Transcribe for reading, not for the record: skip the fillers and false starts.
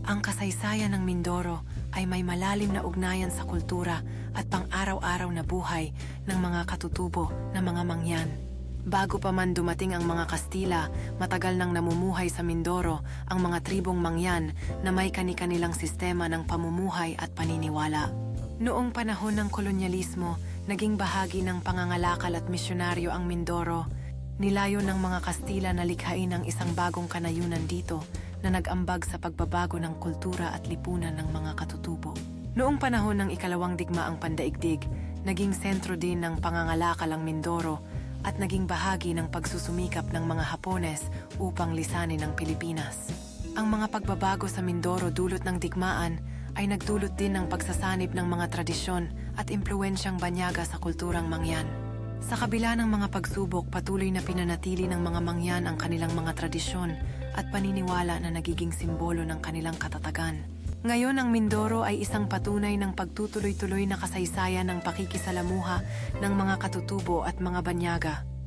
Ang kasaysayan ng Mindoro ay may malalim na ugnayan sa kultura at pang-araw-araw na buhay ng mga katutubo na mga mangyan. Bago pa man dumating ang mga Kastila, matagal nang namumuhay sa Mindoro ang mga tribong mangyan na may kani-kanilang sistema ng pamumuhay at paniniwala. Noong panahon ng kolonyalismo, naging bahagi ng pangangalakal at misyonaryo ang Mindoro. Nilayo ng mga Kastila na likhain ang isang bagong kanayunan dito na nag-ambag sa pagbabago ng kultura at lipunan ng mga katutubo. Noong panahon ng ikalawang digmaang pandaigdig, naging sentro din ng pangangalakal ang Mindoro at naging bahagi ng pagsusumikap ng mga Hapones upang lisanin ang Pilipinas. Ang mga pagbabago sa Mindoro dulot ng digmaan ay nagdulot din ng pagsasanib ng mga tradisyon at impluwensyang banyaga sa kulturang mangyan. Sa kabila ng mga pagsubok, patuloy na pinanatili ng mga mangyan ang kanilang mga tradisyon at paniniwala na nagiging simbolo ng kanilang katatagan. Ngayon, ang Mindoro ay isang patunay ng pagtutuloy-tuloy na kasaysayan ng pakikisalamuha ng mga katutubo at mga banyaga.